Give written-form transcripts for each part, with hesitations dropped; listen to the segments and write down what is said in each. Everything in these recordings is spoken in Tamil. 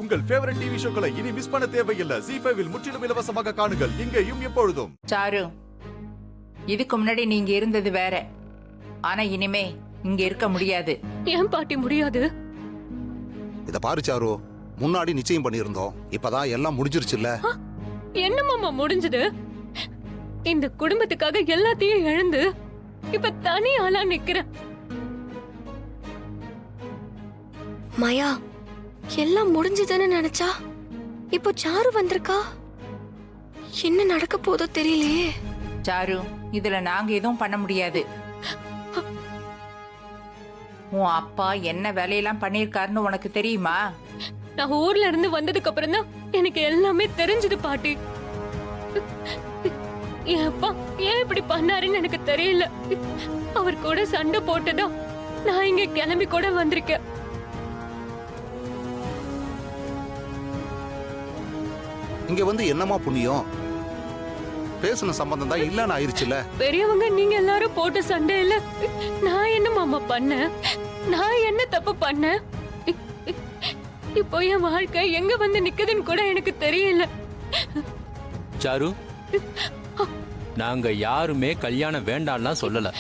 உங்கள் ஃபேவரட் டிவி ஷோக்களை இனி மிஸ் பண்ண தேவையில்லை. ZEE5 இல் முற்றிலும் இலவசமாக காணுங்கள். இங்கேயும் எப்பொழுதும். சாரு, இதுக்கு முன்னாடி நீங்க இருந்தது வேற. ஆனா இனிமே இங்க இருக்க முடியாது. ஏன் பாட்டி முடியாது? இத பாரு சாரு, முன்னாடி நிச்சயம் பண்ணியிருந்தோம். இப்பதான் எல்லாம் முடிஞ்சிருச்சுல்ல. என்ன மாமா முடிஞ்சது? இந்த குடும்பத்துக்காக எல்லாத்தையும் இழந்து இப்ப தனி ஆளா நிக்கிறேன். மாயா, எல்லாம் முடிஞ்சதுன்னு நினைச்சா இப்போ சாரு வந்திருக்கா. என்ன நடக்க போதோ தெரியலையே. சாரு, இதுல நாங்க எதுவும் பண்ண முடியாது. உன் அப்பா என்ன வேலையெல்லாம் பண்ணிருக்காருன்னு உனக்கு தெரியுமா? நான் ஊர்ல இருந்து வந்ததுக்கு அப்புறம் தான் எனக்கு எல்லாமே தெரிஞ்சது பாட்டி. என் அப்பா ஏன் இப்படி பண்ணாருன்னு எனக்கு தெரியல. அவர் கூட சண்டை போட்டுதான் நான் இங்க கிளம்பி கூட வந்திருக்கேன். இங்க வந்து என்னமா புண்ணியம்? பேசின சம்பந்தம் தான் இல்லன்னு ஆயிருச்சுல. பெரியவங்க நீங்க எல்லாரும் போட்ட சண்டையில நான் என்ன மாமா பண்ணேன்? நான் என்ன தப்பு பண்ணேன்? இப்போ என் வாழ்க்கை எங்க வந்து நிக்குதுன்னு கூட எனக்கு தெரியல. சாரு, நாங்க யாருமே கல்யாணம் வேண்டாம்லாம் சொல்லல.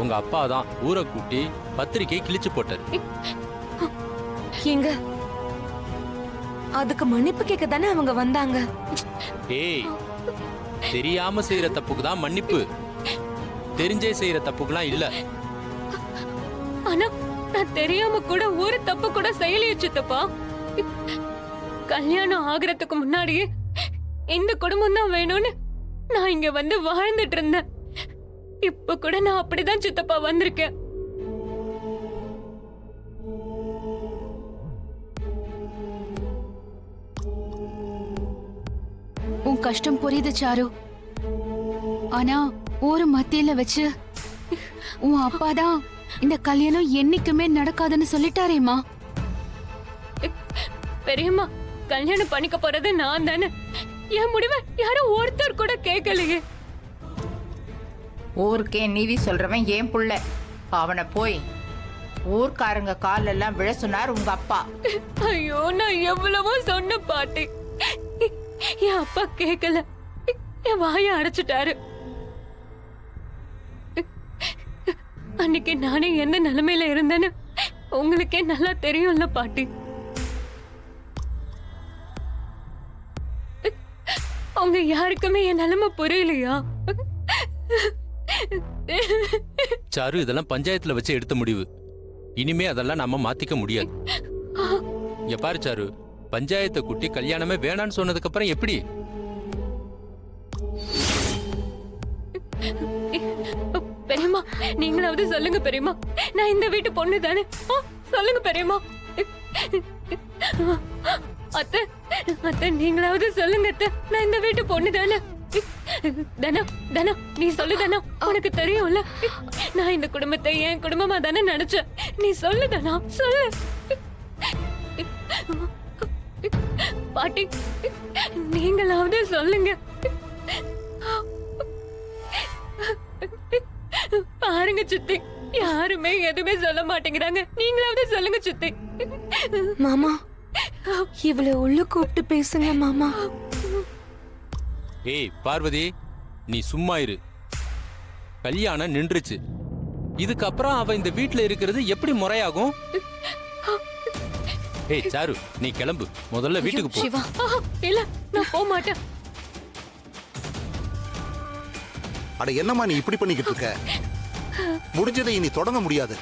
உங்க அப்பா தான் ஊரை கூட்டி பத்திரிக்கை கிழிச்சு போட்டாரு. எங்க அதுக்கு மன்னிப்பு கேட்க தானே அவங்க வந்தாங்க. ஏய், தெரியாம செய்யற தப்புக்கு தான் மன்னிப்பு, தெரிஞ்சே செய்யற தப்புக்குலாம் இல்ல. ஆனா நான் தெரியாம கூட ஒரு தப்பு கூட செய்யலையே சித்தப்பா. கல்யாணம் ஆகுறதுக்கு முன்னாடியே இந்த குடும்பம் தான் வேணும்னு நான் இங்க வந்து வாழ்ந்துட்டு இருந்தேன். இப்ப கூட நான் அப்படிதான் சித்தப்பா வந்திருக்கேன். உன் கஷ்டம் புரியுது சாரு. ஆனா ஒரு மத்தியில வச்சு உன் அப்பாதான் இந்த கல்யாணம் என்னைக்குமே நடக்காதுன்னு சொல்லிட்டாரேமா. பெரியம்மா, கல்யாணம் பண்ணிக்க போறது நான் தானே. என் முடிவை யாரும் ஒருத்தர் கூட கேட்கலையே. ஊருக்கே நீதி சொல்றவன் ஏன் புள்ள. அவனை போய் ஊர்க்காரங்க கால் எல்லாம் விழ சொன்னார் உங்க அப்பா. ஐயோ, நான் எவ்வளவோ சொன்ன பாட்டி. என் அப்பா கேட்கல, என் வாயை அடைச்சிட்டாரு. அன்னைக்கு நானே என்ன நிலைமையில இருந்தேன்னு உங்களுக்கே நல்லா தெரியும்ல பாட்டி. உங்க யாருக்குமே என் நிலைமை புரியலையா? சாரு, இதெல்லாம் பஞ்சாயத்துல வச்சு எடுத்த முடிவு. இனிமே அதெல்லாம் நம்ம மாத்திக்க முடியாது. இங்க பாரு சாரு, பஞ்சாயத்தை கூட்டி கல்யாணமே வேணான்னு சொன்னதுக்கு அப்புறம் எப்படி? பெரியம்மா, நீங்களாவது சொல்லுங்க பெரியம்மா. நான் இந்த வீட்டு பொண்ணு தானே. சொல்லுங்க பெரியம்மா. அத்தை, அத்தை நீங்களாவது சொல்லுங்க அத்தை. நான் இந்த வீட்டு பொண்ணு தானே. தனா, தனா நீ சொல்லு தனா. உனக்கு தெரியும்ல, நான் இந்த குடும்பத்தை என் குடும்பமா தானே நினைச்சேன். நீ சொல்லு தனா, சொல்லு. பாட்டி, நீங்களாவது சொல்லுங்க. பாருங்க சித்தி, யாருமே எதுவுமே சொல்ல மாட்டேங்கிறாங்க. நீங்களாவது சொல்லுங்க சித்தி. மாமா, இவளை உள்ள கூப்பிட்டு பேசுங்க மாமா. ஏய் பார்வதி, நீ சும்மா இரு. கல்யாணம் நின்றுச்சு. இதுக்கப்புறம் அவ இந்த வீட்டுல இருக்கிறது எப்படி முறையாகும்? ஏய் சாரு, நீ கிளம்பு. முதல்ல வீட்டுக்கு போ. சிவா, இல்ல, நான் போக மாட்டேன். அட என்னம்மா நீ இப்படி பண்ணிக்கிட்டு இருக்க? முடிஞ்சதை இனி தொடங்க முடியாது.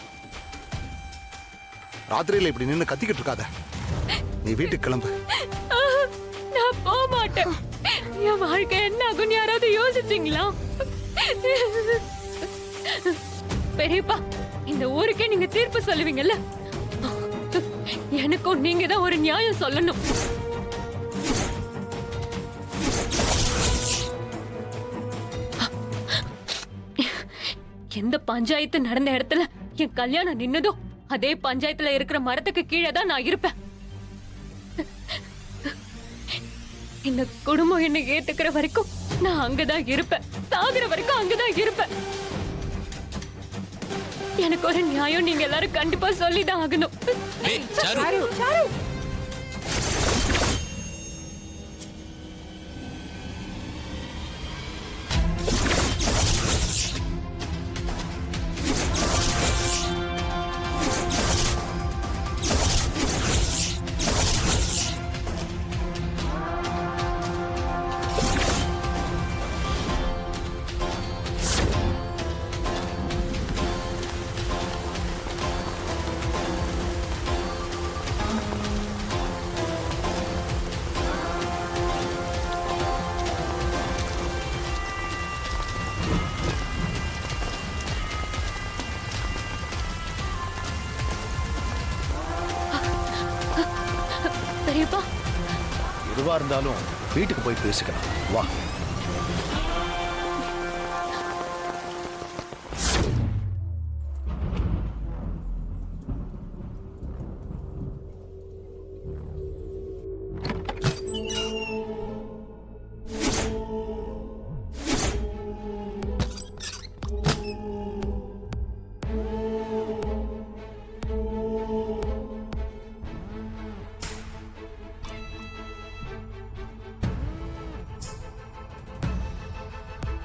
ராத்திரியில இப்படி நின்னு கத்திக்கிட்டு இருக்காத. நீ வீட்டுக்கு கிளம்பு. நான் போக மாட்டேன். என் வாழ்க்கை என்ன ஆகும் யாராவது யோசிச்சீங்களா? பெரியப்பா, இந்த ஊருக்கே நீங்க தீர்ப்பு சொல்லுவீங்கல்ல, எனக்கும் நீங்க தான் ஒரு நியாயம் சொல்லணும். எந்த பஞ்சாயத்து நடந்த இடத்துல என் கல்யாணம் நின்னதோ அதே பஞ்சாயத்துல இருக்கிற மரத்துக்கு கீழே தான் நான் இருப்பேன். இந்த குடும்பம் என்னை ஏத்துக்கிற வரைக்கும் நான் அங்கதான் இருப்பேன். சாகுற வரைக்கும் அங்கதான் இருப்பேன். எனக்கு ஒரு நியாயம் நீங்க எல்லாரும் கண்டிப்பா சொல்லிதான் ஆகணும். ஏய் சாரு, சாரு, சாரு, எதுவா இருந்தாலும் வீட்டுக்கு போய் பேசிக்கலாம். வா.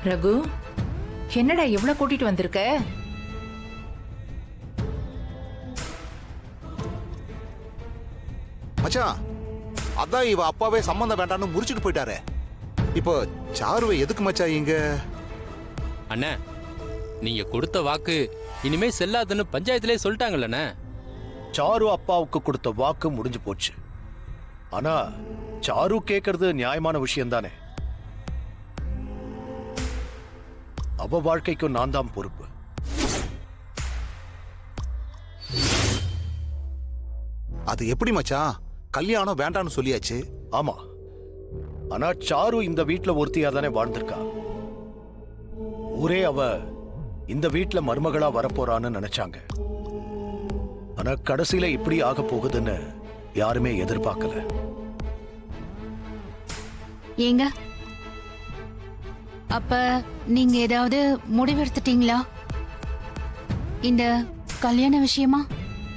ரகு, என்னடா இவ்வளவு கூட்டிட்டு வந்திருக்க? மச்சான், அதான் இவ அப்பாவே சம்பந்தம் வேண்டாம்னு முறிச்சிட்டு போயிட்டாரே. இப்போ சாருவை எதுக்கு மச்சான் இங்க? அண்ணே, நீங்க கொடுத்த வாக்கு இனிமே செல்லாதுன்னு பஞ்சாயத்திலே சொல்லிட்டாங்கல்லண்ணே. சாரு அப்பாவுக்கு கொடுத்த வாக்கு முடிஞ்சு போச்சு. ஆனா சாரு கேக்குறது நியாயமான விஷயம் தானே. அவ வாழ்க்கைக்கும் நான் தான் பொறுப்பு. அது எப்படி மச்சான்? கல்யாணம் வேண்டாம்னு சொல்லியாச்சு. ஆமா, ஆனா சாரு இந்த வீட்ல ஒருத்தியா தானே வாழ்ந்திருக்கா. ஊரே அவ இந்த வீட்ல மருமகளா வரப்போறான்னு நினைச்சாங்க. ஆனா கடைசியில இப்படி ஆக போகுதுன்னு யாருமே எதிர்பார்க்கல. ஏங்க, அப்ப நீங்க ஏதாவது முடிவெடுத்துட்டீங்களா இந்த கல்யாண விஷயமா?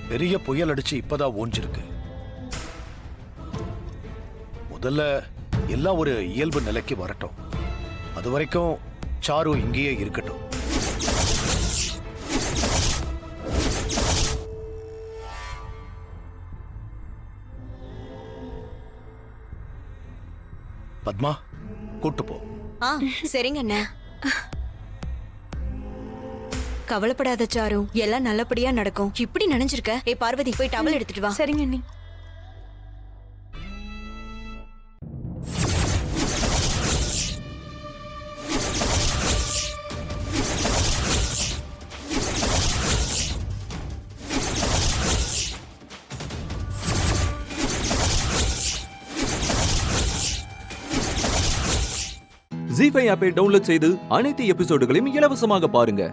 பெரிய புயல் அடிச்சு இப்பதான் ஓஞ்சிருக்கு. முதல்ல எல்லாம் ஒரு இயல்பு நிலைக்கு வரட்டும். அது வரைக்கும் சாரு இங்கேயே இருக்கட்டும். பத்மா, கூட்டு போ. சரிங்க அண்ணா. கவலைப்படாத சாரு, எல்லாம் நல்லபடியா நடக்கும். இப்படி நினைஞ்சிருக்க. ஏய் பார்வதி, போய் டவல் எடுத்துட்டு வா. சரிங்க அண்ணி. ஜீ5 ஆப்பை டவுன்லோட் செய்து அனைத்து எபிசோடுகளையும் இலவசமாக பாருங்க.